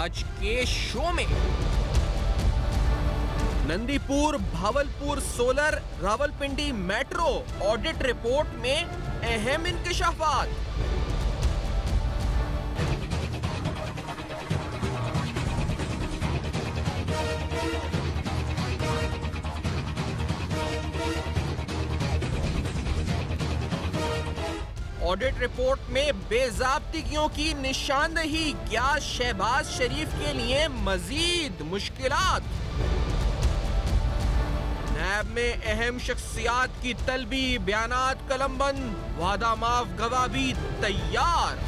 आज के शो में। Nandipur Bahawalpur solar Rawalpindi metro audit report में अहम इंकशाफात। ऑडिट रिपोर्ट में बेज़ाब्तिगियों की निशानदेही, क्या शहबाज शरीफ के लिए मजीद मुश्किलात। नैब में अहम शख्सियात की तलबी, बयानात कलमबंद, वादा माफ गवाह भी तैयार।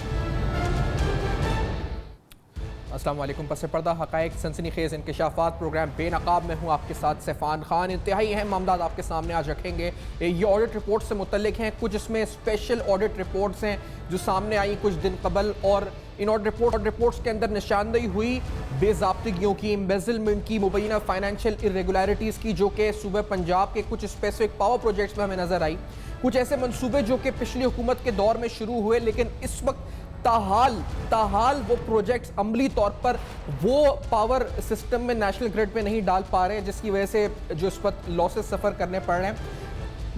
अस्सलाम वालेकुम। पस पर्दा हक़ाइक़ सनसनीखेज़ इंकशाफात प्रोग्राम बेनकाब में हूँ आपके साथ सैफान खान। इंतहाई अहम मामला आपके सामने आज रखेंगे। ये ऑडिट रिपोर्ट से मुतल्लिक हैं, कुछ इसमें स्पेशल ऑडिट रिपोर्ट्स हैं जो सामने आई कुछ दिन कबल, और इन ऑडिट रिपोर्ट्स के अंदर निशानदेही हुई बेज़ाब्तिगियों की, एम्बेज़लमेंट की, मुबैना फाइनेंशियल इर्रेगुलरिटीज़ की, जो कि सूबे पंजाब के कुछ स्पेसिफिक पावर प्रोजेक्ट्स में हमें नज़र आई। कुछ ऐसे मनसूबे जो कि पिछली हुकूमत के दौर में शुरू हुए, लेकिन इस वक्त ताहाल वो प्रोजेक्ट्स अमली तौर पर वो पावर सिस्टम में नेशनल ग्रिड पे नहीं डाल पा रहे, जिसकी वजह से जो इस वक्त लॉसेस सफ़र करने पड़ रहे हैं।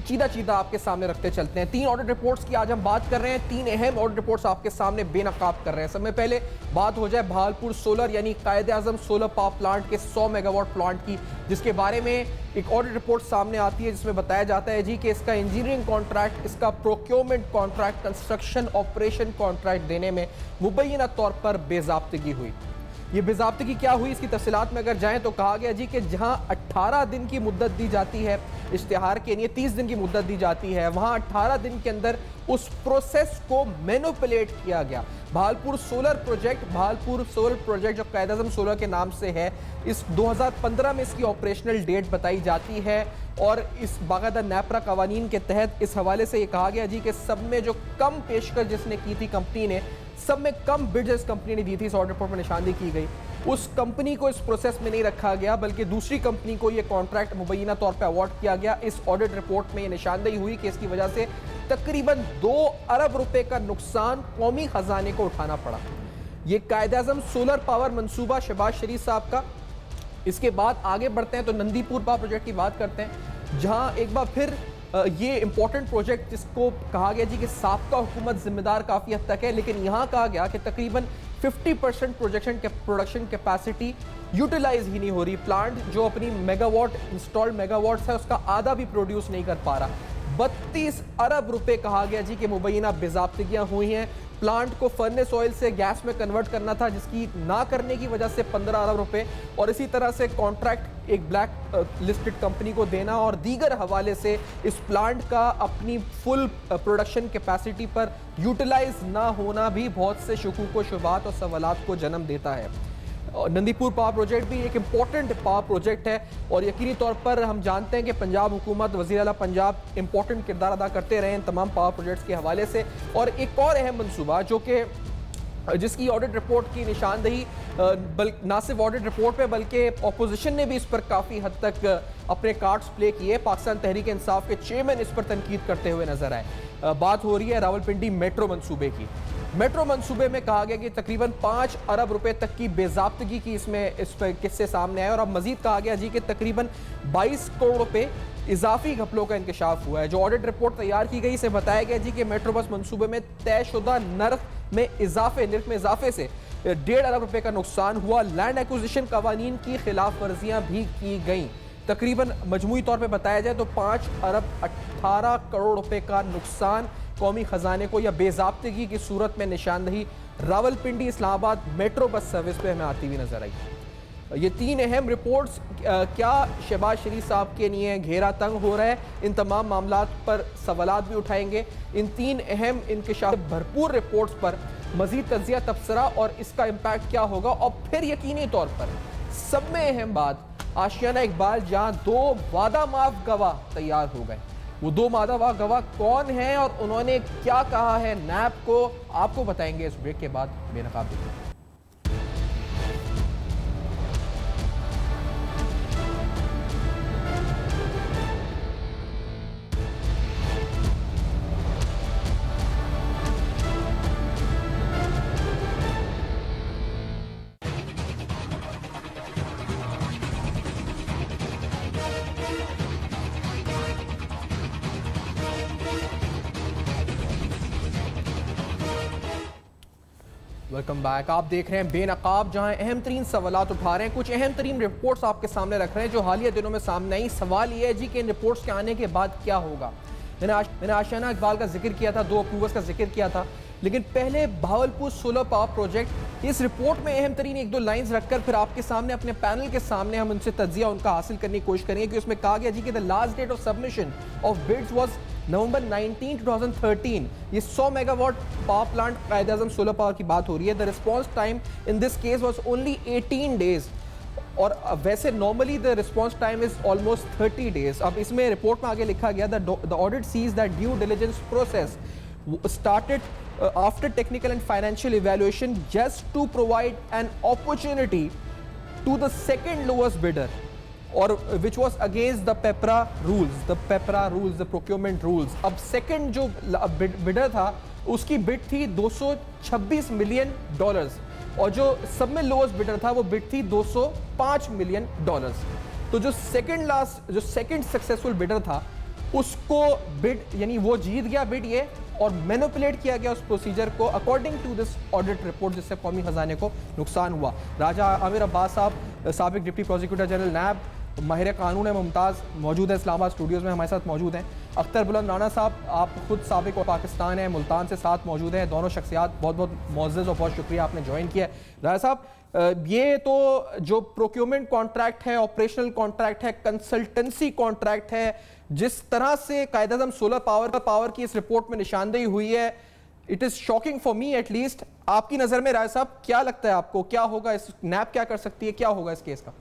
चीदा आपके सामने रखते चलते हैं। 3 ऑडिट रिपोर्ट्स की आज हम बात कर रहे हैं। 3 अहम ऑडिट रिपोर्ट्स आपके सामने बेनकाब कर रहे हैं। सबसे पहले बात हो जाए भावलपुर सोलर यानी कायद-ए-आज़म सोलर पावर प्लांट के 100 मेगावाट प्लांट की, जिसके बारे में एक ऑडिट रिपोर्ट सामने आती है जिसमें बताया जाता है जी कि इसका इंजीनियरिंग कॉन्ट्रैक्ट, इसका procurement contract, construction operation contract देने में मुबैना तौर पर बेज़ाब्तिगी हुई। ये बेज़ाब्तिगी क्या हुई, इसकी तफसीलात में अगर जाएं तो कहा गया जी कि जहां 18 दिन की मुद्दत दी जाती है इश्तिहार के लिए, 30 दिन की मुद्दत दी जाती है, वहां 18 दिन के अंदर उस प्रोसेस को मैनिपुलेट किया गया। भावलपुर सोलर प्रोजेक्ट जो कायद-ए-आज़म सोलर के नाम से है, इस 2015 में इसकी ऑपरेशनल डेट बताई जाती है, और इस बाकायदा नैपरा कवानीन के तहत इस हवाले से ये कहा गया जी कि सब में जो कम पेशकश जिसने की थी कंपनी ने, सब में कम बिड जिस कंपनी ने दी थी, इस ऑडिट रिपोर्ट में निशानदेही की गई, उस कंपनी को इस प्रोसेस में नहीं रखा गया, बल्कि दूसरी कंपनी को यह कॉन्ट्रैक्ट मुबैना तौर पर अवार्ड किया गया। इस ऑडिट रिपोर्ट में यह निशानदेही हुई कि इसकी वजह से तकरीबन 2 अरब रुपए का नुकसान कौमी खजाने को उठाना पड़ा। यह कायद-ए-आज़म सोलर पावर मंसूबा शहबाज शरीफ साहब का। इसके बाद आगे बढ़ते हैं तो नंदीपुर पावर प्रोजेक्ट की बात करते हैं, जहां एक बार फिर ये इंपॉर्टेंट प्रोजेक्ट जिसको कहा गया जी कि साबका हुकूमत जिम्मेदार काफ़ी हद तक है, लेकिन यहाँ कहा गया कि तकरीबन 50% प्रोडक्शन कैपेसिटी यूटिलाइज ही नहीं हो रही। प्लांट जो अपनी मेगावाट इंस्टॉल्ड मेगावाट्स है उसका आधा भी प्रोड्यूस नहीं कर पा रहा। 32 अरब रुपए कहा गया जी कि मुबैना बेज़ाब्तिगियाँ हुई हैं। प्लांट को फर्नेस ऑयल से गैस में कन्वर्ट करना था, जिसकी ना करने की वजह से 15 अरब रुपए, और इसी तरह से कॉन्ट्रैक्ट एक ब्लैक लिस्टेड कंपनी को देना, और दीगर हवाले से इस प्लांट का अपनी फुल प्रोडक्शन कैपेसिटी पर यूटिलाइज ना होना भी बहुत से शकूक व शुबात और सवालात को जन्म देता है। नंदीपुर पावर प्रोजेक्ट भी एक इम्पॉर्टेंट पावर प्रोजेक्ट है, और यकीनी तौर पर हम जानते हैं कि पंजाब हुकूमत, वज़ीर आला पंजाब इम्पॉर्टेंट किरदार अदा करते रहे इन तमाम पावर प्रोजेक्ट्स के हवाले से। और एक और अहम मनसूबा जो कि जिसकी ऑडिट रिपोर्ट की निशानदेही ना सिर्फ ऑडिट रिपोर्ट पे बल्कि अपोजिशन ने भी इस पर काफ़ी हद तक अपने कार्ड्स प्ले किए। पाकिस्तान तहरीक इंसाफ के चेयरमैन इस पर तनकीद करते हुए नजर आए। बात हो रही है रावलपिंडी मेट्रो मंसूबे की। मेट्रो मंसूबे में कहा गया कि तकरीबन 5 अरब रुपए तक की बेज़ाब्तिगी की इस पर किस्से सामने आए, और अब मजीद कहा गया जी कि तकरीबन 22 करोड़ रुपए इजाफी घपलों का इंकशाफ हुआ है। जो ऑडिट रिपोर्ट तैयार की गई, इसे बताया गया जी कि मेट्रो बस मंसूबे में तयशुदा नर्ख में इजाफे से 1.5 अरब रुपए का नुकसान हुआ। लैंड एक्विजिशन कवानीन की खिलाफ वर्जियां भी की गई। तकरीबन मजमूई तौर पर बताया जाए तो 5 अरब 18 करोड़ रुपए का नुकसान कौमी खजाने को या बेज़ाब्तिगी की सूरत में निशानदेही Rawalpindi Islamabad metro bus service पे हमें आती हुई नजर आई। ये 3 अहम रिपोर्ट्स क्या शहबाज शरीफ साहब के लिए घेरा तंग हो रहा है, इन तमाम मामलात पर सवालात भी उठाएंगे। इन 3 अहम इंकशाफ भरपूर रिपोर्ट्स पर मजीद तज्जिया तबसरा और इसका इम्पैक्ट क्या होगा, और फिर यकीनी तौर पर सब में अहम बात आशियाना इकबाल, जहाँ 2 वादा माफ गवाह तैयार हो गए। वो 2 वादा गवाह कौन हैं और उन्होंने क्या कहा है नैब को, आपको बताएंगे इस ब्रेक के बाद। बेनकाब देखिए। Welcome back. आप देख रहे हैं बेनकाब, जहां अहम तरीन सवालात उठा रहे हैं, कुछ अहम तरीन रिपोर्ट्स आपके सामने रख रहे हैं जो हालिया दिनों में सामने आई। सवाल ये है जी कि इन रिपोर्ट्स के आने के बाद क्या होगा। मैंने आशियाना इकबाल का जिक्र किया था, 2 अप्रूवर्स का जिक्र किया था, लेकिन पहले भावलपुर सोलर पावर प्रोजेक्ट, इस रिपोर्ट में अहम तरीन 1-2 लाइन्स रखकर फिर आपके सामने, अपने पैनल के सामने हम उनसे तज्जिया उनका हासिल करने की कोशिश करेंगे कि उसमें कहा गया जी कि the last date of submission of bids was November 19, 2013। ये 100 megawatt power plant Quaid e Azam solar power की बात हो रही है। The response time in this case was only 18 days, और वैसे normally the response time is almost 30 days. अब इसमें रिपोर्ट में आगे लिखा गया the audit says that due diligence process started after technical and financial evaluation just to provide an opportunity to the second lowest bidder, or which was against the PEPRA rules, the procurement rules. अब second जो bidder था उसकी bid थी $226 million, और जो सब में lowest bidder था वो bid थी $205 million। तो जो second successful bidder था उसको बिड, यानी वो जीत गया बिड ये, और मैनिपुलेट किया गया उस प्रोसीजर को according to this audit report, जिससे कौमी खजाने को नुकसान हुआ। राजा आमिर अब्बास साहब, साबिक डिप्टी प्रोसिक्यूटर जनरल नैब, माहिर कानून है मुमताज़, मौजूद है इस्लामाबाद स्टूडियोज़ में, हमारे साथ मौजूद हैं। अख्तर बुलंद राना साहब, आप खुद साबिक और पाकिस्तान है, मुल्तान से साथ मौजूद हैं। दोनों शख्सियात बहुत बहुत मुअज़्ज़ज़ और बहुत शुक्रिया आपने ज्वाइन किया है। राजा साहब, ये तो जो प्रोक्योरमेंट कॉन्ट्रैक्ट है, ऑपरेशनल कॉन्ट्रैक्ट है, कंसल्टेंसी कॉन्ट्रैक्ट है, जिस तरह से कायद-ए-आज़म सोलर पावर की इस रिपोर्ट में निशानदेही हुई है, it is shocking for me at least. आपकी नज़र में राय साहब क्या लगता है आपको, क्या होगा इस, नैब क्या कर सकती है, क्या होगा इस केस का?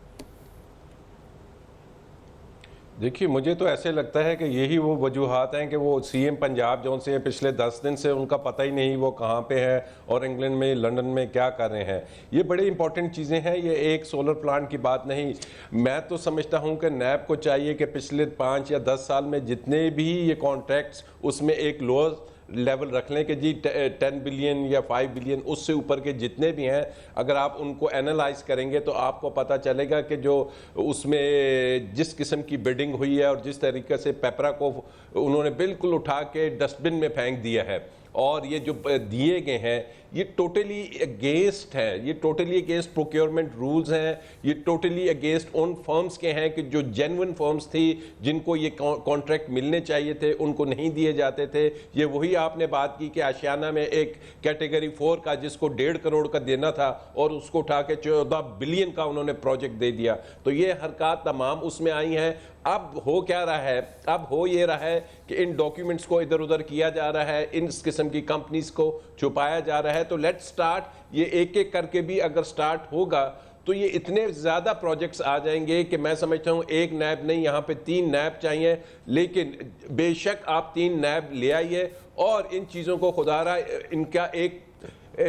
देखिए, मुझे तो ऐसे लगता है कि यही वो वजूहात हैं कि वो सीएम पंजाब जो से पिछले 10 दिन से उनका पता ही नहीं वो कहाँ पे है और इंग्लैंड में, लंदन में क्या कर रहे हैं। ये बड़ी इंपॉर्टेंट चीज़ें हैं, ये एक सोलर प्लांट की बात नहीं। मैं तो समझता हूँ कि नैब को चाहिए कि पिछले 5 या 10 साल में जितने भी ये कॉन्ट्रैक्ट्स, उसमें एक लोअर लेवल रख लें कि जी 10 बिलियन या 5 बिलियन, उससे ऊपर के जितने भी हैं, अगर आप उनको एनालाइज करेंगे तो आपको पता चलेगा कि जो उसमें जिस किस्म की बिडिंग हुई है और जिस तरीके से पेपरा को उन्होंने बिल्कुल उठा के डस्टबिन में फेंक दिया है, और ये जो दिए गए हैं ये टोटली अगेंस्ट है, ये टोटली अगेंस्ट प्रोक्योरमेंट रूल्स हैं, ये टोटली अगेंस्ट उन फर्म्स के हैं कि जो जेन्युइन फर्म्स थी, जिनको ये कॉन्ट्रैक्ट मिलने चाहिए थे, उनको नहीं दिए जाते थे। ये वही आपने बात की कि आशियाना में एक कैटेगरी 4 का जिसको 1.5 करोड़ का देना था और उसको उठा के 14 बिलियन का उन्होंने प्रोजेक्ट दे दिया। तो ये हरकत तमाम उसमें आई हैं। अब हो क्या रहा है, अब हो ये रहा है कि इन डॉक्यूमेंट्स को इधर उधर किया जा रहा है, इन किस्म की कंपनीज को छुपाया जा रहा है। तो लेट्स स्टार्ट, ये एक एक करके भी अगर स्टार्ट होगा तो ये इतने ज़्यादा प्रोजेक्ट्स आ जाएंगे कि मैं समझता हूँ एक नैब नहीं, यहाँ पे 3 नैब चाहिए। लेकिन बेशक आप 3 नैब ले आइए और इन चीज़ों को खुदारा इनका एक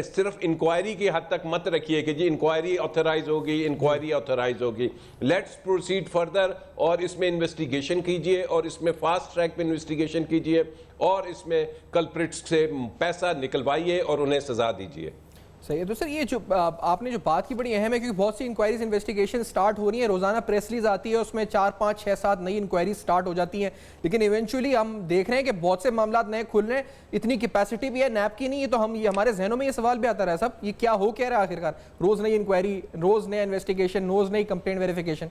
सिर्फ इंक्वायरी की हद तक मत रखिए कि जी इंक्वायरी ऑथराइज होगी, इंक्वायरी ऑथराइज होगी। लेट्स प्रोसीड फर्दर और इसमें इन्वेस्टिगेशन कीजिए और इसमें फास्ट ट्रैक पे इन्वेस्टिगेशन कीजिए और इसमें कल्प्रिट्स से पैसा निकलवाइए और उन्हें सजा दीजिए। सही है। तो सर, ये जो आपने जो बात की बड़ी अहम है, क्योंकि बहुत सी इंक्वायरीज इन्वेस्टिगेशन स्टार्ट हो रही है, रोजाना प्रेस रिलीज आती है, उसमें 4, 5, 6, 7 नई इंक्वायरीज स्टार्ट हो जाती हैं, लेकिन इवेंचुअली हम देख रहे हैं कि बहुत से मामला नए खुल रहे हैं। इतनी कैपेसिटी भी है नैब की नहीं है, तो हम ये हमारे जहनों में ये सवाल भी आता रहा है साहब, ये क्या हो क्या रहा है आखिरकार? रोज नई इंक्वायरी, रोज नया इन्वेस्टिगेशन, रोज नई कंप्लेंट वेरिफिकेशन।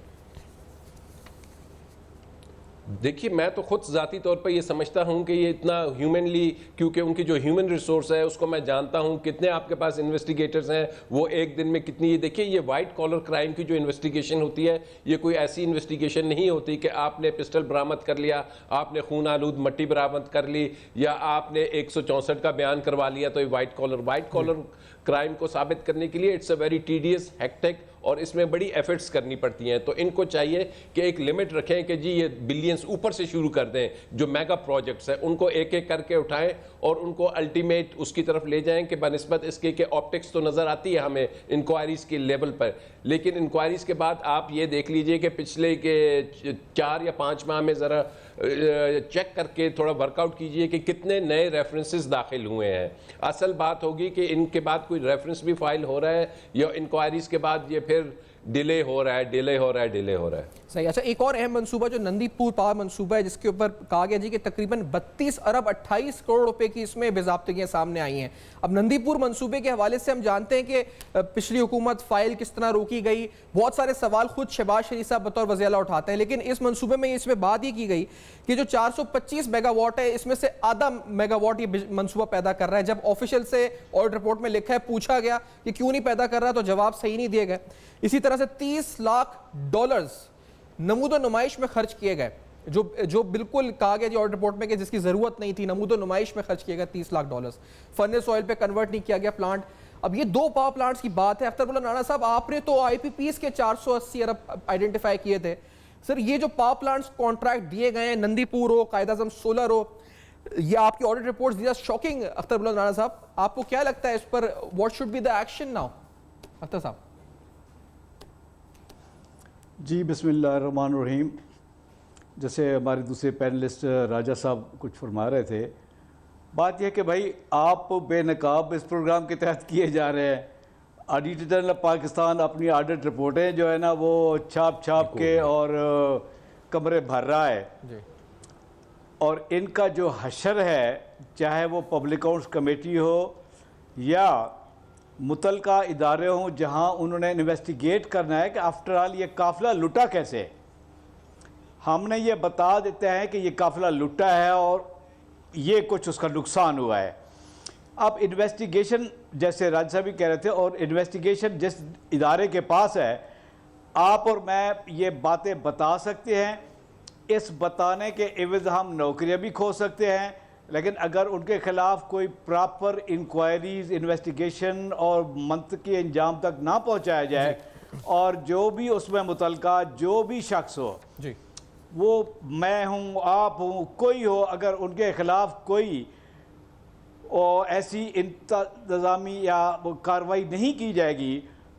देखिए, मैं तो खुद ज़ाती तौर पर ये समझता हूँ कि ये इतना ह्यूमनली, क्योंकि उनकी जो ह्यूमन रिसोर्स है उसको मैं जानता हूँ, कितने आपके पास इन्वेस्टिगेटर्स हैं, वो एक दिन में कितनी, ये देखिए ये वाइट कॉलर क्राइम की जो इन्वेस्टिगेशन होती है, ये कोई ऐसी इन्वेस्टिगेशन नहीं होती कि आपने पिस्टल बरामद कर लिया, आपने खून आलूद मट्टी बरामद कर ली, या आपने 164 का बयान करवा लिया तो ये वाइट कॉलर क्राइम को साबित करने के लिए it's a very tedious, hectic, और इसमें बड़ी एफर्ट्स करनी पड़ती हैं। तो इनको चाहिए कि एक लिमिट रखें कि जी ये बिलियंस ऊपर से शुरू कर दें, जो मेगा प्रोजेक्ट्स हैं उनको एक एक करके उठाएं और उनको अल्टीमेट उसकी तरफ ले जाएं कि बनिस्बत इसके कि ऑप्टिक्स तो नज़र आती है हमें इंक्वायरीज़ के लेवल पर, लेकिन इंक्वायरीज़ के बाद आप ये देख लीजिए कि पिछले के 4 या 5 माह में ज़रा चेक करके थोड़ा वर्कआउट कीजिए कि कितने नए रेफरेंसेस दाखिल हुए हैं। असल बात होगी कि इनके बाद कोई रेफरेंस भी फाइल हो रहा है या इंक्वायरीज के बाद ये फिर डिले हो रहा है। सही। अच्छा, एक और अहम मंसूबा जो नंदीपुर पावर मंसूबा है, जिसके ऊपर कहा गया जी कि तकरीबन 32 अरब 28 करोड़ रुपए कि इसमें बेजाब्तियां सामने आई हैं। अब नंदीपुर मंसूबे के हवाले से हम जानते हैं कि पिछली हुकूमत फाइल किस तरह रोकी गई, बहुत सारे सवाल खुद शहबाज शरीफ साहब बतौर वज़ीर आला उठाते हैं, लेकिन इस मंसूबे में इसमें बात ये की गई कि जो 425 मेगावाट है इसमें से आधा मेगावाट ये मंसूबा पैदा कर रहा है। जब ऑफिशियल से ऑडिट रिपोर्ट में लिखा है, पूछा गया कि क्यों नहीं पैदा कर रहा, तो जवाब सही नहीं दिए गए। इसी तरह से $30 लाख नमूदो नुमाइश में खर्च किए गए, जो बिल्कुल कहा गया ऑडिट रिपोर्ट में कि जिसकी जरूरत नहीं थी, नमूदो नुमाइश में खर्च किए गए $30 लाख। फर्नेस ऑयल पे कन्वर्ट नहीं किया गया प्लांट। अब ये 2 पावर प्लांट्स की बात है। अख्तर राणा साहब, आपने तो IPPs के 480 अरब आइडेंटिफाई किए थे। सर, ये जो पावर प्लांट्स कॉन्ट्रैक्ट दिए गए हैं, नंदीपुर हो, कायद-ए-आज़म सोलर हो, ये आपकी ऑडिट रिपोर्ट्स दिया शॉकिंग। अख्तर राणा साहब, आपको क्या लगता है इस पर what should be the action now? Akhtar साहब जी, बिस्मिल्लाहिर्रहमानिर्रहीम। जैसे हमारे दूसरे पैनलिस्ट राजा साहब कुछ फरमा रहे थे, बात यह कि भाई आप बेनकाब इस प्रोग्राम के तहत किए जा रहे हैं। ऑडिटर जनरल ऑफ पाकिस्तान अपनी ऑडिट रिपोर्टें जो है ना वो छाप के और कमरे भर रहा है जी। और इनका जो हशर है, चाहे वो पब्लिक अकाउंट्स कमेटी हो या मुतलका इदारे हों जहां उन्होंने इन्वेस्टिगेट करना है कि आफ्टर ऑल ये काफ़िला लुटा कैसे। हमने ये बता देते हैं कि ये काफ़िला लुटा है और ये कुछ उसका नुकसान हुआ है। अब इन्वेस्टिगेशन, जैसे राज साहब भी कह रहे थे, और इन्वेस्टिगेशन जिस इदारे के पास है, आप और मैं ये बातें बता सकते हैं। इस बताने के एवज हम नौकरियां भी खो सकते हैं, लेकिन अगर उनके खिलाफ कोई प्रॉपर इंक्वायरीज, इन्वेस्टिगेशन और मंतकी अंजाम तक ना पहुंचाया जाए और जो भी उसमें मुतलका जो भी शख्स हो जी, वो मैं हूँ, आप हूँ, कोई हो, अगर उनके खिलाफ कोई ऐसी इंतज़ामी या कार्रवाई नहीं की जाएगी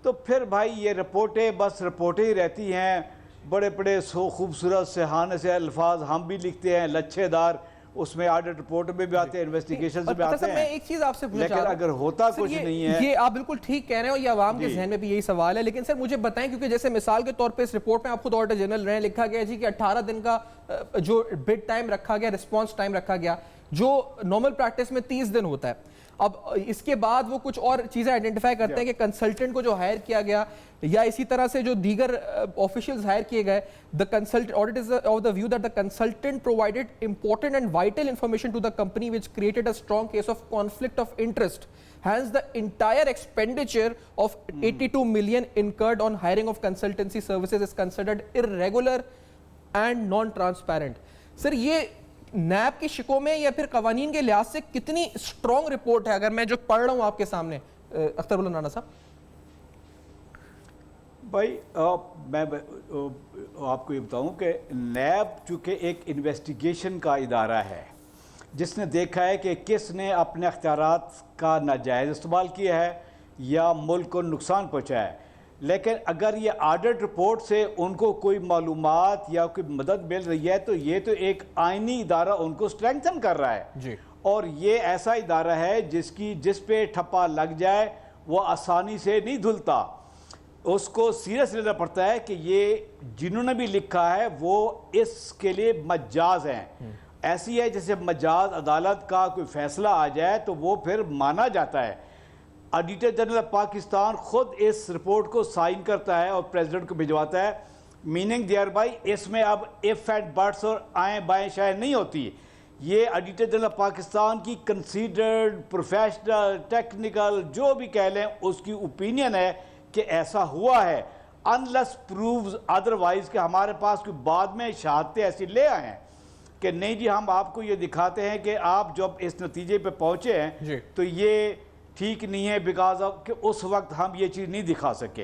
तो फिर भाई ये रिपोर्टें बस रिपोर्टें ही रहती हैं। बड़े बड़े खूबसूरत सहाने से अल्फाज हम भी लिखते हैं, लच्छेदार, उसमें ऑडिट रिपोर्ट में भी आते हैं, इन्वेस्टिगेशन में भी आते हैं। मैं एक चीज आपसे पूछना लेकिन चाह रहा हूं, अगर होता कुछ नहीं है। ये आप बिल्कुल ठीक कह रहे हैं और ये आवाम के जहन में भी यही सवाल है। लेकिन सर मुझे बताएं, क्योंकि जैसे मिसाल के तौर पे इस रिपोर्ट में आप खुद ऑडिटर जनरल रहे, लिखा गया जी कि 18 दिन का जो बिड टाइम रखा गया, रिस्पॉन्स टाइम रखा गया, जो नॉर्मल प्रैक्टिस में 30 दिन होता है। अब इसके बाद वो कुछ और चीजें आइडेंटिफाई करते हैं कि कंसल्टेंट को जो हायर किया गया या इसी तरह से जो दीगर ऑफिशियल्स हायर किए गए, the consultant audit is of the view that the consultant provided important and vital information to the company which created a strong case of conflict of interest, hence the entire expenditure of 82 million incurred on hiring of consultancy services is considered irregular and non-transparent। Sir, ये नैब की शिकों में या फिर कवानीन के लिहाज से कितनी स्ट्रॉन्ग रिपोर्ट है, अगर मैं जो पढ़ रहा हूं आपके सामने? अख्तर राणा साहब भाई मैं आपको ये बताऊं कि नैब चूँकि एक इन्वेस्टिगेशन का इदारा है जिसने देखा है कि किसने अपने अख्तियारात का नाजायज़ इस्तेमाल किया है या मुल्क को नुकसान पहुँचाया है। लेकिन अगर ये ऑडिट रिपोर्ट से उनको कोई मालूमात या कोई मदद मिल रही है तो ये तो एक आइनी इदारा उनको स्ट्रेंथन कर रहा है जी। और ये ऐसा इदारा है जिस पे ठप्पा लग जाए वो आसानी से नहीं धुलता, उसको सीरियस लेना पड़ता है कि ये जिन्होंने भी लिखा है वो इसके लिए मजाज हैं। ऐसी है जैसे मजाज अदालत का कोई फैसला आ जाए तो वो फिर माना जाता है। ऑडिटर जनरल ऑफ पाकिस्तान खुद इस रिपोर्ट को साइन करता है और प्रेसिडेंट को भिजवाता है, मीनिंग देयर बाई इसमें अब इफ एंड बट्स और आए बाएं शायद नहीं होती। ये ऑडिटर जनरल ऑफ पाकिस्तान की कंसीडर्ड प्रोफेशनल टेक्निकल जो भी कह लें उसकी ओपिनियन है कि ऐसा हुआ है, अनलेस प्रूव्स अदरवाइज कि हमारे पास कोई बाद में शहादतें ऐसी ले आए हैं कि नहीं जी हम आपको ये दिखाते हैं कि आप जब इस नतीजे पे पहुंचे हैं तो ये ठीक नहीं है बिकॉज ऑफ कि उस वक्त हम ये चीज़ नहीं दिखा सके।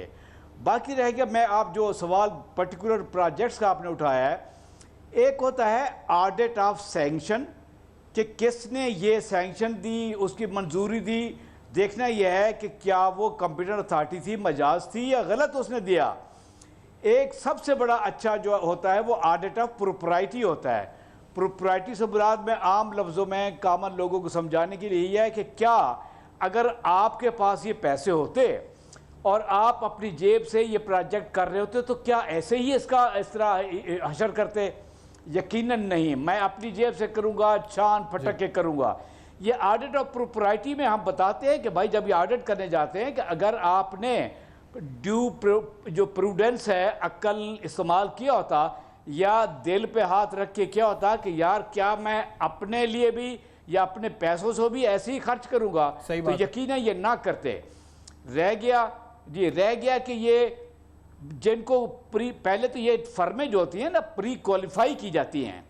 बाकी रह गया, मैं आप जो सवाल पर्टिकुलर प्रोजेक्ट्स का आपने उठाया है, एक होता है ऑडिट ऑफ सैंक्शन कि किसने ये सैंक्शन दी, उसकी मंजूरी दी। देखना यह है कि क्या वो कंप्यूटर अथॉरिटी थी, मजाज थी या गलत उसने दिया। एक सबसे बड़ा अच्छा जो होता है वो ऑडिट ऑफ प्रोप्राइटी होता है। प्रोप्राइटी से मुराद में आम लफ्ज़ों में कॉमन लोगों को समझाने के लिए यह है कि क्या अगर आपके पास ये पैसे होते और आप अपनी जेब से ये प्रोजेक्ट कर रहे होते तो क्या ऐसे ही इसका इस तरह हशर करते? यकीनन नहीं। मैं अपनी जेब से करूँगा, छान फटक के करूँगा। ये ऑडिट ऑफ प्रोप्राइटी में हम बताते हैं कि भाई जब ये ऑडिट करने जाते हैं कि अगर आपने जो प्रूडेंस है, अक्ल इस्तेमाल किया होता या दिल पे हाथ रख के किया होता कि यार क्या मैं अपने लिए भी या अपने पैसों से भी ऐसे ही खर्च करूंगा, तो यकीनन ये ना करते। रह गया कि ये जिनको पहले तो ये फर्में जो होती हैं ना प्री क्वालिफाई की जाती हैं,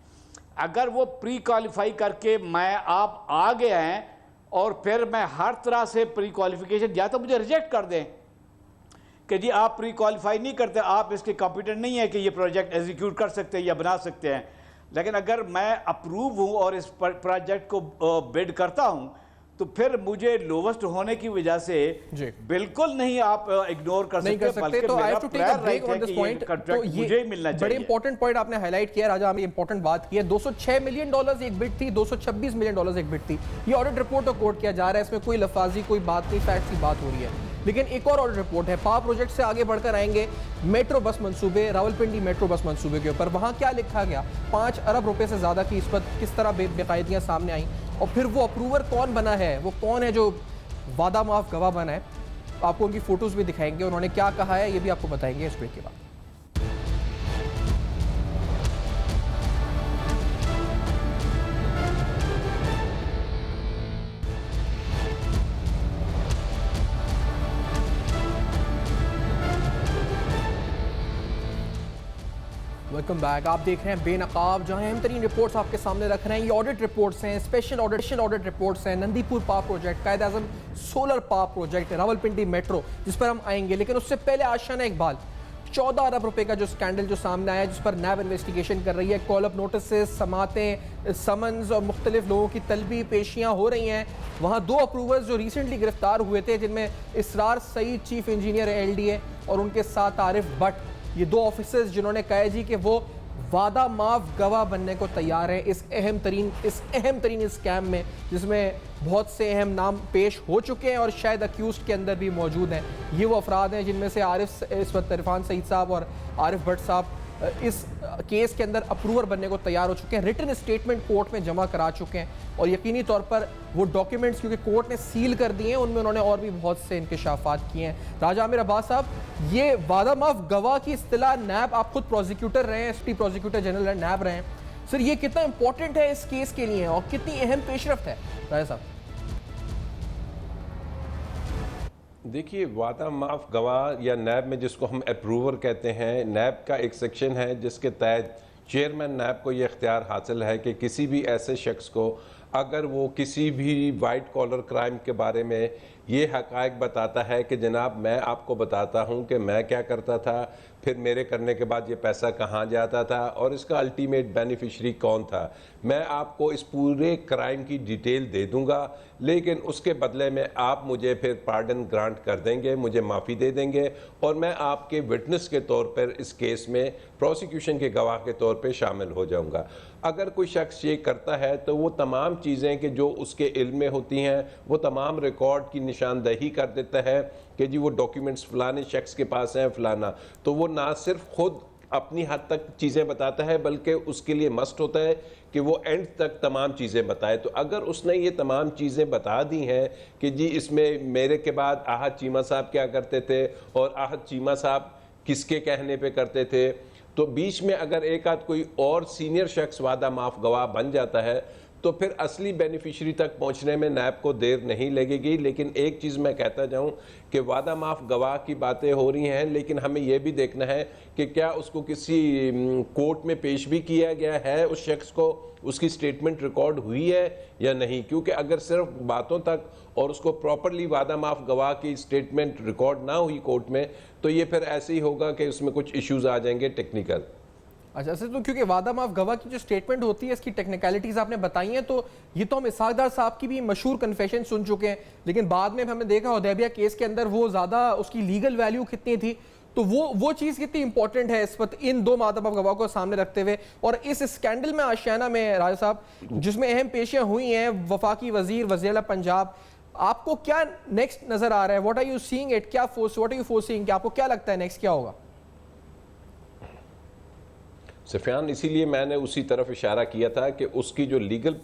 अगर वो प्री क्वालिफाई करके मैं आप आ गए हैं और फिर मैं हर तरह से प्री क्वालिफिकेशन, या तो मुझे रिजेक्ट कर दें कि जी आप प्री क्वालिफाई नहीं करते, आप इसके कॉम्पिटेंट नहीं है कि ये प्रोजेक्ट एग्जीक्यूट कर सकते हैं या बना सकते हैं, लेकिन अगर मैं अप्रूव हूं और इस प्रोजेक्ट को बिड करता हूं तो फिर मुझे लोवेस्ट होने की वजह से बिल्कुल नहीं आप इग्नोर कर सकते। तो I have to take a break on this point. तो ये मुझे मिलना चाहिए। बड़े इंपॉर्टेंट पॉइंट आपने हाईलाइट किया राजा, हमें इंपॉर्टेंट बात की है। $206 मिलियन एक बिड थी, $226 मिलियन एक बिड थी। ये ऑडिट रिपोर्ट को कोट किया जा रहा है, इसमें कोई लफाजी कोई बात नहीं, फैक्ट की बात हो रही है। लेकिन एक और ऑडिट रिपोर्ट है, पावर प्रोजेक्ट से आगे बढ़कर आएंगे मेट्रो बस मंसूबे, रावलपिंडी मेट्रो बस मंसूबे के ऊपर। वहां क्या लिखा गया, 5 अरब रुपए से ज्यादा की इस पर किस तरह बेकायदियां सामने आई, और फिर वो अप्रूवर कौन बना है, वो कौन है जो वादा माफ गवाह बना है। आपको उनकी फोटोज भी दिखाएंगे, उन्होंने क्या कहा है ये भी आपको बताएंगे इस ब्रेक के बाद। Welcome back. आप देख रहे हैं बेनकाब, जहां अहम तरीन रिपोर्ट्स आपके सामने रख रहे हैं। ये ऑडिट रिपोर्ट्स हैं, स्पेशल ऑडिट रिपोर्ट्स हैं। Nandipur power project, Quaid Azam solar power project, Rawalpindi metro, जिस पर हम आएंगे। लेकिन उससे पहले आशाना इकबाल, 14 अरब रुपए का जो स्कैंडल जो सामने आया, जिस पर नैब इन्वेस्टिगेशन कर रही है। कॉल अप नोटिस, समातें, समन्स और मुख्तलिफ लोगों की तलबी पेशियाँ हो रही हैं। वहाँ 2 अप्रूवर्स जो रिसेंटली गिरफ्तार हुए थे, जिनमें इसरार सईद चीफ इंजीनियर LDA और उनके साथ आरिफ भट्ट, ये 2 ऑफिसर्स जिन्होंने कहा है जी कि वो वादा माफ गवाह बनने को तैयार हैं इस अहम तरीन स्कैम में, जिसमें बहुत से अहम नाम पेश हो चुके हैं और शायद अक्यूज्ड के अंदर भी मौजूद हैं। ये वो अफराद हैं जिनमें से इस वक्त इरफान सईद साहब और आरिफ भट्ट साहब इस केस के अंदर अप्रूवर बनने को तैयार हो चुके हैं। रिटन स्टेटमेंट कोर्ट में जमा करा चुके हैं और यकीनी तौर पर वो डॉक्यूमेंट्स क्योंकि कोर्ट ने सील कर दिए हैं, उनमें उन्होंने और भी बहुत से इंकशाफात किए हैं। राजा आमिर अब्बास साहब, ये वादा माफ गवाह की इस्तिलाह नैब, आप खुद प्रोसिक्यूटर रहे हैं, एसपी प्रोसिक्यूटर जनरल नैब रहे हैं सर, ये कितना इंपॉर्टेंट है इस केस के लिए और कितनी अहम पेशरफ्त है राजा साहब? देखिए, वादा माफ गवाह या नैब में जिसको हम अप्रूवर कहते हैं, नैब का एक सेक्शन है जिसके तहत चेयरमैन नैब को ये इख्तियार हासिल है कि किसी भी ऐसे शख्स को अगर वो किसी भी वाइट कॉलर क्राइम के बारे में ये हक़ाइक़ बताता है कि जनाब मैं आपको बताता हूँ कि मैं क्या करता था, फिर मेरे करने के बाद ये पैसा कहाँ जाता था और इसका अल्टीमेट बेनिफिशरी कौन था, मैं आपको इस पूरे क्राइम की डिटेल दे दूँगा, लेकिन उसके बदले में आप मुझे फिर पार्डन ग्रांट कर देंगे, मुझे माफ़ी दे देंगे और मैं आपके विटनेस के तौर पर इस केस में प्रोसिक्यूशन के गवाह के तौर पर शामिल हो जाऊँगा। अगर कोई शख्स ये करता है तो वो तमाम चीज़ें कि जो उसके इल्म में होती हैं वो तमाम रिकॉर्ड की निशानदही कर देता है कि जी वो डॉक्यूमेंट्स फ़लाने शख्स के पास हैं फ़लाना, तो वो ना सिर्फ खुद अपनी हद तक चीज़ें बताता है बल्कि उसके लिए मस्ट होता है कि वो एंड तक तमाम चीज़ें बताए। तो अगर उसने ये तमाम चीज़ें बता दी हैं कि जी इसमें मेरे के बाद आहत चीमा साहब क्या करते थे और आहत चीमा साहब किसके कहने पे करते थे, तो बीच में अगर एक आध कोई और सीनियर शख्स वादा माफ गवाह बन जाता है तो फिर असली बेनिफिशरी तक पहुंचने में नैब को देर नहीं लगेगी। लेकिन एक चीज़ मैं कहता जाऊं कि वादा माफ गवाह की बातें हो रही हैं, लेकिन हमें यह भी देखना है कि क्या उसको किसी कोर्ट में पेश भी किया गया है, उस शख्स को उसकी स्टेटमेंट रिकॉर्ड हुई है या नहीं, क्योंकि अगर सिर्फ बातों तक और उसको प्रॉपरली वादा माफ गवाह की स्टेटमेंट रिकॉर्ड ना हुई कोर्ट में तो ये फिर ऐसे ही होगा कि उसमें कुछ इश्यूज आ जाएंगे टेक्निकल। अच्छा सर, तो क्योंकि वादा माफ गवाह की जो स्टेटमेंट होती है इसकी टेक्निकलिटीज आपने बताई हैं, तो ये तो हम इसहाकदार साहब की भी मशहूर कन्फेशन सुन चुके हैं, लेकिन बाद में हमने देखा हुदैबिया केस के अंदर वो ज़्यादा उसकी लीगल वैल्यू कितनी थी, तो वो चीज़ कितनी इंपॉर्टेंट है इस वक्त इन 2 वादा माफ गवाह को सामने रखते हुए। और इस स्कैंडल में आशियाना में राजा साहब जिसमें अहम पेशियाँ हुई हैं, वफाकी वज़ीर आला पंजाब, आपको क्या नेक्स्ट नज़र आ रहा है? What are you seeing it, what are you foreseeing, आपको क्या लगता है नेक्स्ट क्या होगा? सफियान, इसीलिए मैंने उसी तरफ इशारा किया था कि उसकी जो लीगल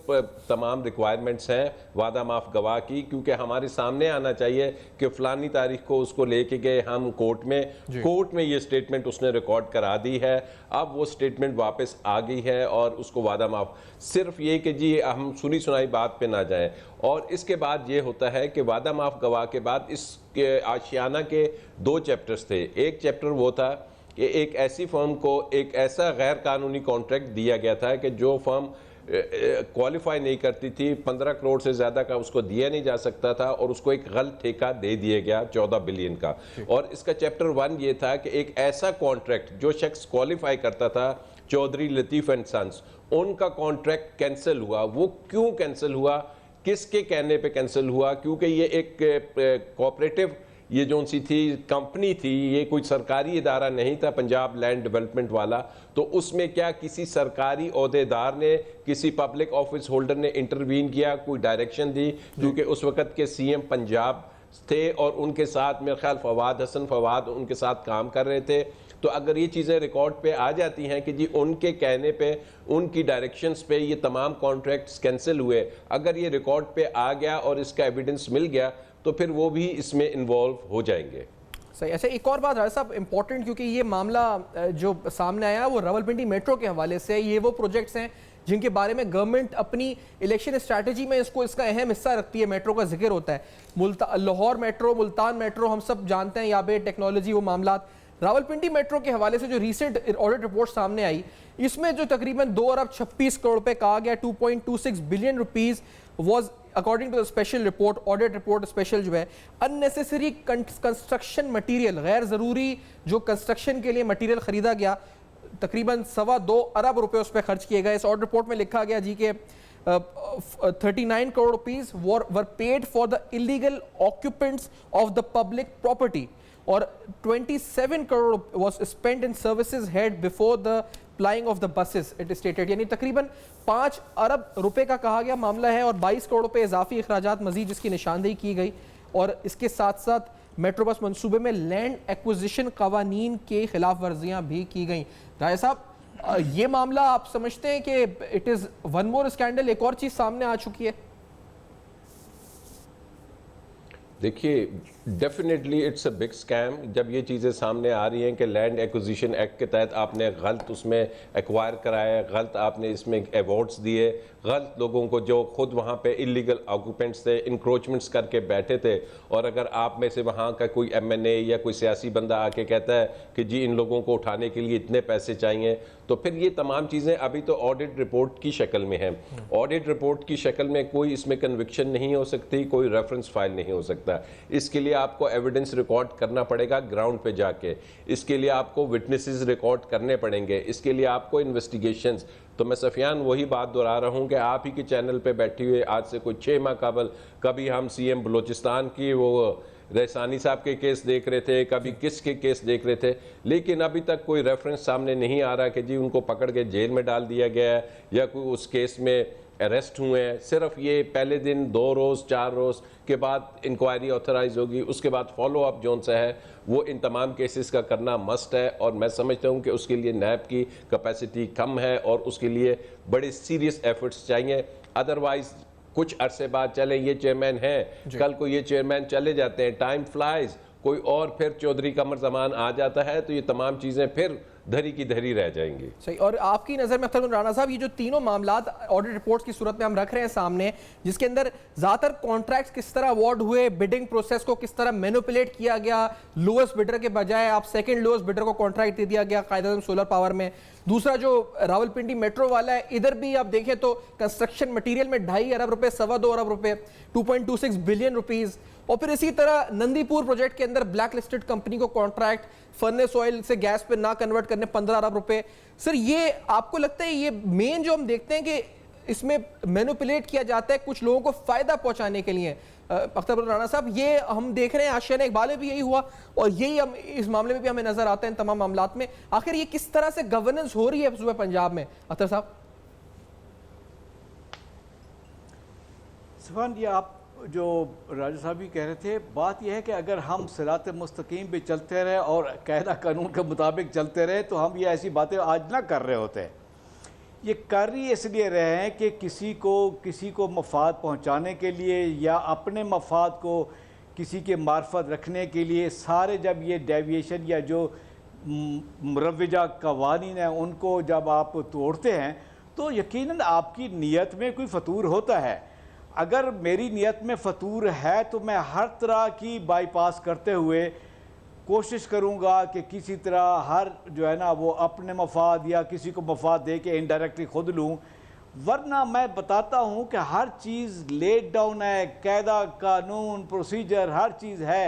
तमाम रिक्वायरमेंट्स हैं वादा माफ गवाह की, क्योंकि हमारे सामने आना चाहिए कि फलानी तारीख को उसको लेके गए हम कोर्ट में ये स्टेटमेंट उसने रिकॉर्ड करा दी है, अब वो स्टेटमेंट वापस आ गई है और उसको वादा माफ, सिर्फ ये कि जी हम सुनी सुनाई बात पे ना जाएं। और इसके बाद ये होता है कि वादा माफ गवाह के बाद इस आशियाना के 2 चैप्टर्स थे। एक चैप्टर वो था कि एक ऐसी फर्म को एक ऐसा गैर कानूनी कॉन्ट्रैक्ट दिया गया था कि जो फर्म क्वालिफाई नहीं करती थी, 15 करोड़ से ज़्यादा का उसको दिया नहीं जा सकता था और उसको एक गलत ठेका दे दिया गया 14 बिलियन का। और इसका चैप्टर 1 ये था कि एक ऐसा कॉन्ट्रैक्ट जो शख्स क्वालिफाई करता था, चौधरी लतीफ़ एंड सन्स, उनका कॉन्ट्रैक्ट कैंसिल हुआ। वो क्यों कैंसिल हुआ, किसके कहने पे कैंसिल हुआ? क्योंकि ये एक कोऑपरेटिव ये जो सी थी कंपनी थी, ये कोई सरकारी इदारा नहीं था, पंजाब लैंड डेवलपमेंट वाला। तो उसमें क्या किसी सरकारी ओहदेदार ने, किसी पब्लिक ऑफिस होल्डर ने इंटरवीन किया, कोई डायरेक्शन दी? क्योंकि उस वक्त के सीएम पंजाब थे और उनके साथ मेरे ख्याल हसन फवाद उनके साथ काम कर रहे थे। तो अगर ये चीज़ें रिकॉर्ड पे आ जाती हैं कि जी उनके कहने पे, उनकी डायरेक्शंस पे ये तमाम कॉन्ट्रैक्ट्स कैंसिल हुए, अगर ये रिकॉर्ड पे आ गया और इसका एविडेंस मिल गया तो फिर वो भी इसमें इन्वॉल्व हो जाएंगे। सही। अच्छा, एक और बात राजा साहब इंपॉर्टेंट, क्योंकि ये मामला जो सामने आया वो रावलपिंडी मेट्रो के हवाले से, ये वो प्रोजेक्ट्स हैं जिनके बारे में गवर्नमेंट अपनी इलेक्शन स्ट्रैटेजी में इसका अहम हिस्सा रखती है। मेट्रो का जिक्र होता है, लाहौर मेट्रो, मुल्तान मेट्रो, हम सब जानते हैं याबे टेक्नोलॉजी वो मामला। रावलपिंडी मेट्रो के हवाले से जो रिसेंट ऑडिट रिपोर्ट सामने आई, इसमें जो तकरीबन 2 अरब 26 करोड़ रुपए कहा गया, 2.26 billion rupees was according to the special report, audit report special जो है, अननेसेसरी कंस्ट्रक्शन मटेरियल, गैर ज़रूरी जो कंस्ट्रक्शन के लिए मटेरियल खरीदा गया, तकरीबन 2.25 अरब रुपए उस पर खर्च किए गए। इस ऑडिट रिपोर्ट में लिखा गया जी के 39 crore rupees were paid for the illegal occupants of the public property और 27 crore was spend in services head before the flying of the buses, it stated. यानी तकरीबन 5 अरब रुपए का कहा गया मामला है और 22 करोड़ रुपए इजाफी अखराजात मजीद जिसकी निशानदेही की गई। और इसके साथ साथ मेट्रो बस मंसूबे में लैंड एक्विजिशन कवानीन के खिलाफ वर्जियां भी की गई। राय साहब, ये मामला आप समझते हैं कि it is one more scandal, एक और चीज़ सामने आ चुकी है? देखिए, definitely it's a big scam जब ये चीज़ें सामने आ रही हैं कि लैंड एक्विजिशन एक्ट के तहत आपने गलत उसमें एक्वायर कराया, गलत आपने इसमें अवार्ड्स दिए, गलत लोगों को जो खुद वहाँ पे इलीगल ऑक्यूपेंट्स थे, इंक्रोचमेंट्स करके बैठे थे, और अगर आप में से वहाँ का कोई एमएनए या कोई सियासी बंदा आके कहता है कि जी इन लोगों को उठाने के लिए इतने पैसे चाहिए, तो फिर ये तमाम चीज़ें अभी तो ऑडिट रिपोर्ट की शक्ल में हैं। ऑडिट रिपोर्ट की शक्ल में कोई इसमें कन्विक्शन नहीं हो सकती, कोई रेफरेंस फाइल नहीं हो सकता। इसके लिए आपको एविडेंस रिकॉर्ड करना पड़ेगा ग्राउंड पे जाके, इसके लिए आपको विटनेसेस रिकॉर्ड करने पड़ेंगे, इसके लिए आपको इन्वेस्टिगेशंस। तो मैं सफियान वही बात दोहरा रहा हूँ कि आप ही के चैनल पे बैठी हुए आज से कोई 6 माह कबल कभी हम सीएम बलूचिस्तान की वो रहसानी साहब के केस देख रहे थे, कभी किसके केस देख रहे थे, लेकिन अभी तक कोई रेफरेंस सामने नहीं आ रहा कि जी उनको पकड़ के जेल में डाल दिया गया है या कोई उस केस में अरेस्ट हुए हैं। सिर्फ ये पहले दिन 2 रोज़ 4 रोज़ के बाद इंक्वायरी ऑथराइज होगी, उसके बाद फॉलो अप जोन सा है वो इन तमाम केसेस का करना मस्ट है। और मैं समझता हूँ कि उसके लिए नैब की कैपेसिटी कम है और उसके लिए बड़े सीरियस एफर्ट्स चाहिए। अदरवाइज कुछ अरसे बाद चले ये चेयरमैन हैं, कल को ये चेयरमैन चले जाते हैं, टाइम फ्लाइज, कोई और फिर चौधरी कमर जमान आ जाता है, तो ये तमाम चीज़ें फिर धरी की धरी रह जाएंगी। सही। और आपकी नज़र में अख्तर राणा साहब, ये जो तीनों मामलात ऑडिट रिपोर्ट्स की सूरत में हम रख रहे हैं सामने, जिसके अंदर ज़्यादातर कॉन्ट्रैक्ट्स किस तरह अवार्ड हुए, बिडिंग प्रोसेस को किस तरह मैनिपुलेट किया गया, लोएस्ट बिडर के बजाय आप सेकंड लोएस्ट बिडर को कॉन्ट्रैक्ट दे दिया गया कायदा सोलर पावर में। दूसरा जो रावलपिंडी मेट्रो वाला है, इधर भी आप देखें तो कंस्ट्रक्शन मटीरियल में 2.5 अरब रुपए, 2.25 अरब रुपए, 2.26 बिलियन रुपीज़। और फिर इसी तरह नंदीपुर प्रोजेक्ट के अंदर ब्लैक लिस्टेड कंपनी को कॉन्ट्रैक्ट फर्नेस ऑयल से गैस पे ना कन्वर्ट करने 15 अरब रुपए। सर, ये आपको लगता है ये मेन जो हम देखते हैं कि इसमें मैनिपुलेट किया जाता है कुछ लोगों को फायदा पहुंचाने के लिए? अख्तर राणा साहब, ये हम देख रहे हैं आशियाना इकबाल में भी यही हुआ और यही हम इस मामले में भी हमें नजर आता है इन तमाम मामलात में। आखिर ये किस तरह से गवर्नेंस हो रही है सूबे पंजाब में? अख्तर साहब, सफान, ये आप जो राजा साहब भी कह रहे थे, बात यह है कि अगर हम सिरात मुस्तकीम पे चलते रहे और कायदा कानून के मुताबिक चलते रहे तो हम ये ऐसी बातें आज ना कर रहे होते। ये कर ही इसलिए रहे हैं कि किसी को मफाद पहुंचाने के लिए या अपने मफाद को किसी के मार्फत रखने के लिए सारे जब ये डेविएशन या जो मुरव्वजा कवानीन हैं उनको जब आप तोड़ते हैं तो यकीनन आपकी नीयत में कोई फतूर होता है। अगर मेरी नीयत में फतूर है तो मैं हर तरह की बाईपास करते हुए कोशिश करूंगा कि किसी तरह हर जो है ना वो अपने मफाद या किसी को मफाद दे के इनडायरेक्टली खुद लूं, वरना मैं बताता हूं कि हर चीज़ लेट डाउन है, कायदा कानून प्रोसीजर हर चीज़ है,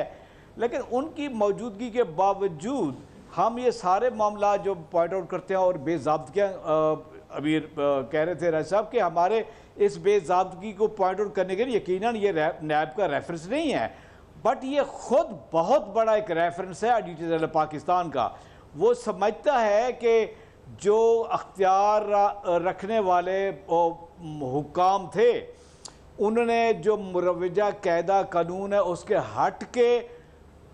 लेकिन उनकी मौजूदगी के बावजूद हम ये सारे मामला जो पॉइंट आउट करते हैं और बेज़ाब्तियाँ अभी कह रहे थे राज साहब कि हमारे इस बेज़ाब्तगी को पॉइंट आउट करने के लिए यकीनन ये नैब का रेफरेंस नहीं है, बट ये खुद बहुत बड़ा एक रेफरेंस है ऑडिटर जनरल पाकिस्तान का। वो समझता है कि जो अख्तियार रखने वाले हुक्काम थे उन्होंने जो मुरव्वजा कायदा कानून है उसके हट के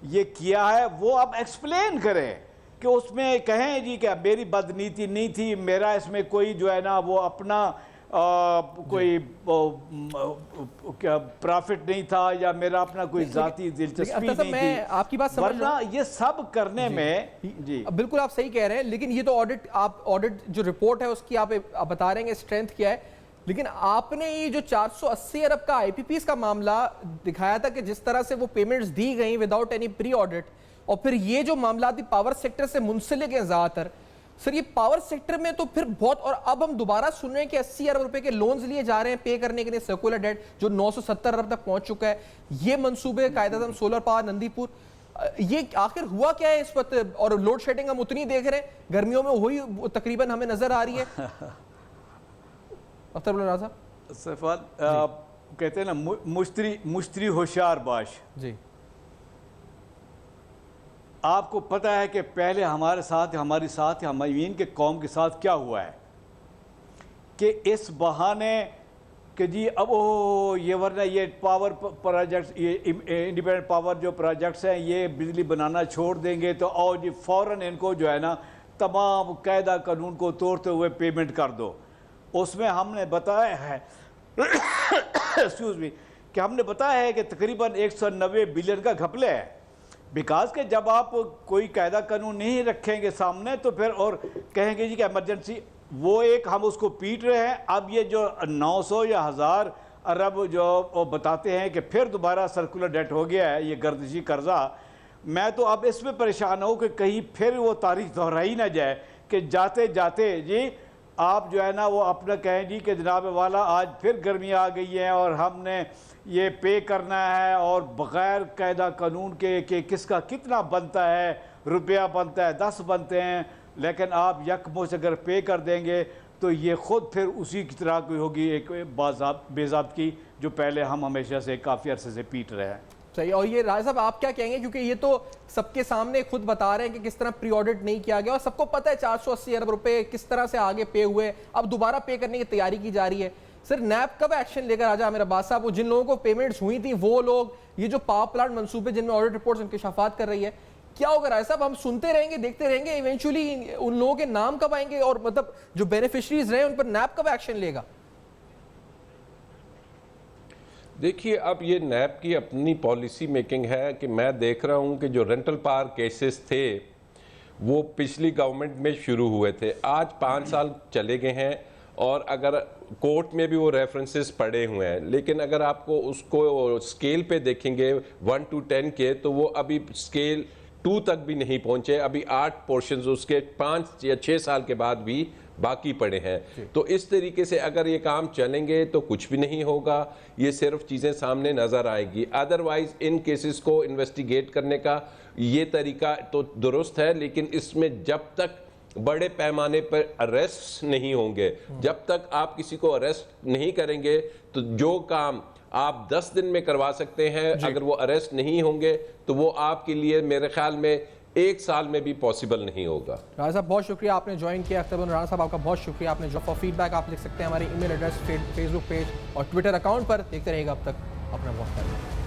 ये किया है, वो अब एक्सप्लेन करें कि उसमें कहें जी कि मेरी बदनीति नहीं थी, मेरा इसमें कोई जो है ना वो अपना कोई क्या प्रॉफिट नहीं था या मेरा अपना कोई जाती दिलचस्पी नहीं थी। आपकी बात समझ वरना ये सब करने में जी बिल्कुल आप सही कह रहे हैं, लेकिन ये तो ऑडिट जो रिपोर्ट है उसकी आप बता रहे हैं स्ट्रेंथ क्या है, लेकिन आपने ये जो 480 अरब का आईपीपीएस का मामला दिखाया था कि जिस तरह से वो पेमेंट्स दी गई विदाउट एनी प्री ऑडिट, और फिर ये जो मामला पावर सेक्टर से मुंसलिक हैं ज्यादातर, सर ये पावर सेक्टर में तो फिर बहुत, और अब हम दोबारा सुन रहे हैं कि 80 अरब रुपए के लोन्स लिए जा रहे हैं पे करने के लिए सर्कुलर डेट जो 970 अरब तक पहुंच चुका है। ये मंसूबे कायदातन सोलर पावर नंदीपुर, ये आखिर हुआ क्या है इस वक्त? और लोड शेडिंग हम उतनी देख रहे हैं, गर्मियों में वही तकरीबन हमें नजर आ रही है। अख्तर राजा सफाद कहते हैं ना मुश्तरी होशियार बाश जी। आपको पता है कि पहले हमारे साथ हमारीन के कौम के साथ क्या हुआ है कि इस बहाने कि जी अब ये वरना ये पावर प्रोजेक्ट्स, ये इंडिपेंडेंट पावर जो प्रोजेक्ट्स हैं ये बिजली बनाना छोड़ देंगे तो और जी फ़ौरन इनको जो है ना तमाम कायदा कानून को तोड़ते हुए पेमेंट कर दो। उसमें हमने बताया है एक्सक्यूज़ मी कि हमने बताया है कि तकरीबन 190 बिलियन का घपले है, बिकॉज के जब आप कोई कायदा कानून नहीं रखेंगे सामने तो फिर और कहेंगे जी कि इमरजेंसी, वो एक हम उसको पीट रहे हैं। अब ये जो 900 या 1000 अरब जो बताते हैं कि फिर दोबारा सर्कुलर डेट हो गया है, ये गर्दिशी कर्जा, मैं तो अब इसमें परेशान हूँ कि कहीं फिर वो तारीख दोहराई ना जाए कि जाते जाते जी आप जो है ना वो अपना कहें जी कि जनाब वाला आज फिर गर्मी आ गई है और हमने ये पे करना है और बग़ैर कायदा कानून के किसका कितना बनता है, रुपया बनता है 10 बनते हैं, लेकिन आप यकमुश्त अगर पे कर देंगे तो ये ख़ुद फिर उसी की तरह कोई होगी एक बेज़ाब्तगी जो पहले हम हमेशा से काफ़ी अरसे से पीट रहे हैं। सही। और ये राज साहब आप क्या कहेंगे, क्योंकि ये तो सबके सामने खुद बता रहे हैं कि किस तरह प्री ऑडिट नहीं किया गया और सबको पता है 480 अरब रुपए किस तरह से आगे पे हुए, अब दोबारा पे करने की तैयारी की जा रही है। सर नैब कब एक्शन लेकर राजा आमिर अब्बास साहब, वो जिन लोगों को पेमेंट्स हुई थी वो लोग, ये जो पावर प्लांट मंसूबे जिनमें ऑडिट रिपोर्ट्स इंकशाफात कर रही है, क्या होगा राजा साहब? हम सुनते रहेंगे, देखते रहेंगे, इवेंचुअली उन लोगों के नाम कब आएंगे और मतलब जो बेनिफिशरीज रहे उन पर नैब कब एक्शन लेगा? देखिए अब ये नैब की अपनी पॉलिसी मेकिंग है कि मैं देख रहा हूँ कि जो रेंटल पावर केसेस थे वो पिछली गवर्नमेंट में शुरू हुए थे, आज 5 साल चले गए हैं और अगर कोर्ट में भी वो रेफरेंसेस पड़े हुए हैं, लेकिन अगर आपको उसको स्केल पे देखेंगे 1 to 10 के तो वो अभी स्केल 2 तक भी नहीं पहुंचे, अभी 8 पोर्शंस उसके 5 या 6 साल के बाद भी बाकी पड़े हैं। तो इस तरीके से अगर ये काम चलेंगे तो कुछ भी नहीं होगा, ये सिर्फ चीज़ें सामने नज़र आएगी। अदरवाइज इन केसेस को इन्वेस्टिगेट करने का ये तरीका तो दुरुस्त है, लेकिन इसमें जब तक बड़े पैमाने पर अरेस्ट नहीं होंगे, जब तक आप किसी को अरेस्ट नहीं करेंगे तो जो काम आप 10 दिन में करवा सकते हैं, अगर वो अरेस्ट नहीं होंगे तो वो आपके लिए मेरे ख्याल में 1 साल में भी पॉसिबल नहीं होगा। राणा साहब बहुत शुक्रिया आपने ज्वाइन किया। अख्तर राणा साहब आपका बहुत शुक्रिया, आपने जो फॉर फीडबैक आप लिख सकते हैं हमारे ईमेल एड्रेस, फेसबुक पेज और ट्विटर अकाउंट पर। देखते रहिएगा अब तक अपना बहुत ख्याल रखें।